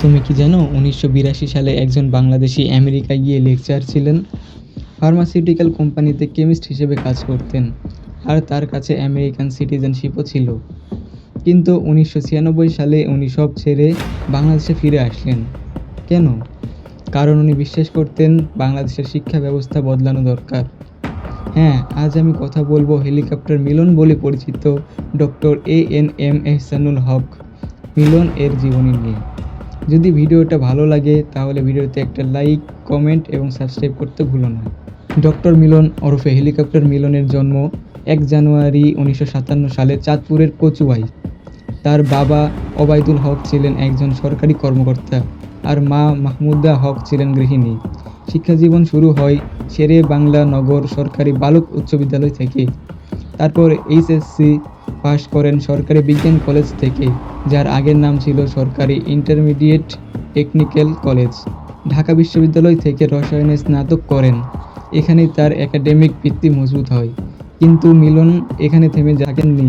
তুমি কি জানো ১৯৮২ সালে একজন বাংলাদেশি আমেরিকায় গিয়ে লেকচার ছিলেন। ফার্মাসিউটিক্যাল কোম্পানিতে কেমিস্ট হিসেবে কাজ করতেন, আর তার কাছে আমেরিকান সিটিজেনশিপও ছিল। কিন্তু ১৯৯৬ সালে উনি সব ছেড়ে বাংলাদেশে ফিরে আসলেন। কেন? কারণ উনি বিশ্বাস করতেন বাংলাদেশের শিক্ষা ব্যবস্থা বদলানো দরকার। হ্যাঁ, আজ আমি কথা বলবো হেলিকপ্টার মিলন বলে পরিচিত ডক্টর এএনএম এহসানুল হক মিলন এর জীবনী নিয়ে। যদি ভিডিওটা ভালো লাগে তাহলে ভিডিওতে একটা লাইক, কমেন্ট এবং সাবস্ক্রাইব করতে ভুলো না। ডক্টর মিলন ওরফে হেলিকপ্টার মিলনের জন্ম ১ জানুয়ারি ১৯৫৭ সালে চাঁদপুরের কচুয়ায়। তার বাবা ওবায়দুল হক ছিলেন একজন সরকারি কর্মকর্তা, আর মা মাহমুদা হক ছিলেন গৃহিণী। শিক্ষাজীবন শুরু হয় শেরে বাংলা নগর সরকারি বালক উচ্চ বিদ্যালয় থেকে। তারপর এইচএসসি পাশ করেন সরকারি বিজ্ঞান কলেজ থেকে, যার আগের নাম ছিল সরকারি ইন্টারমিডিয়েট টেকনিক্যাল কলেজ। ঢাকা বিশ্ববিদ্যালয় থেকে রসায়নে স্নাতক করেন। এখানেই তার একাডেমিক ভিত্তি মজবুত হয়। কিন্তু মিলন এখানে থেমে থাকেননি।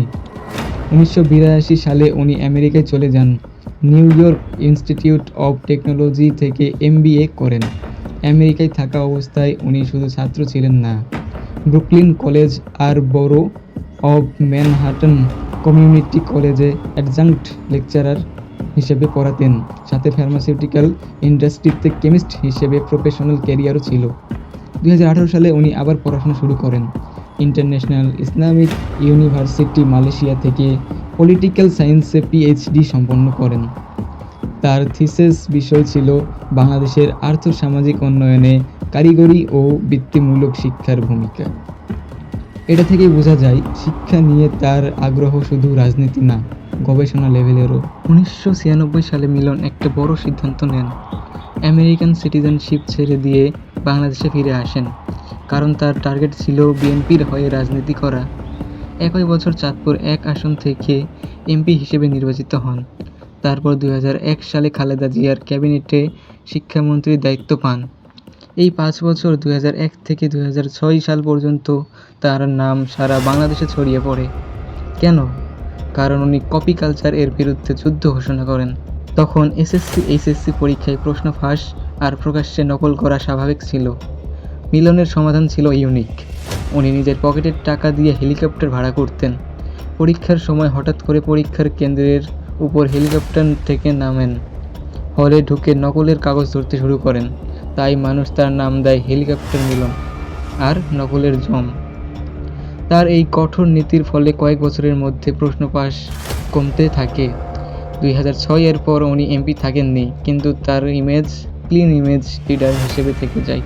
১৯৮২ সালে উনি আমেরিকায় চলে যান। New York institute of technology থেকে MBA করেন। আমেরিকায় থাকা অবস্থায় উনি শুধু ছাত্র ছিলেন না, ব্রুকলিন কলেজ আর বরো অব ম্যানহাটন কমিউনিটি কলেজে অ্যাডজাংক্ট লেকচারার হিসেবে পড়াতেন। সাথে ফার্মাসিউটিক্যাল ইন্ডাস্ট্রিতে কেমিস্ট হিসেবে প্রফেশনাল ক্যারিয়ারও ছিল। ২০১৮ সালে উনি আবার পড়াশোনা শুরু করেন ইন্টারন্যাশনাল ইসলামিক ইউনিভার্সিটি মালয়েশিয়া থেকে। পলিটিক্যাল সায়েন্সে PhD সম্পন্ন করেন। তার থিসিস বিষয় ছিল বাংলাদেশের আর্থ-সামাজিক উন্নয়নে কারিগরি ও বৃত্তিমূলক শিক্ষার ভূমিকা। এটা থেকেই বোঝা যায় শিক্ষা নিয়ে তার আগ্রহ শুধু রাজনীতি না, গবেষণা লেভেলেরও। ১৯৯৬ সালে মিলন একটা বড় সিদ্ধান্ত নেন। আমেরিকান সিটিজেনশিপ ছেড়ে দিয়ে বাংলাদেশে ফিরে আসেন, কারণ তার টার্গেট ছিল বিএনপির হয়ে রাজনীতি করা। একই বছর চাঁদপুর ১ আসন থেকে MP হিসেবে নির্বাচিত হন। তারপর ২০০১ সালে খালেদা জিয়ার ক্যাবিনেটে শিক্ষামন্ত্রীর দায়িত্ব পান। এই ৫ বছর ২০০১ থেকে ২০০৬ সাল পর্যন্ত তার নাম সারা বাংলাদেশে ছড়িয়ে পড়ে। কেন? কারণ উনি কপি কালচার এর বিরুদ্ধে যুদ্ধ ঘোষণা করেন। তখন SSC-HSC পরীক্ষায় প্রশ্ন ফাঁস আর প্রকাশ্যে নকল করা স্বাভাবিক ছিল। মিলনের সমাধান ছিল ইউনিক। উনি নিজের পকেটের টাকা দিয়ে হেলিকপ্টার ভাড়া করতেন। পরীক্ষার সময় হঠাৎ করে পরীক্ষার কেন্দ্রের উপর হেলিকপ্টার থেকে নামেন। হলে ঢুকে নকলের কাগজ ধরতে শুরু করেন। তাই মানুষ তার নাম দেয় হেলিকপ্টার মিলন আর নকলের জম। তার এই কঠোর নীতির ফলে কয়েক বছরের মধ্যে প্রশ্ন পাস কমতে থাকে। ২০০৬ এর পর উনি MP থাকেননি, কিন্তু তার ইমেজ ক্লিন ইমেজ লিডার হিসেবে থেকে যায়।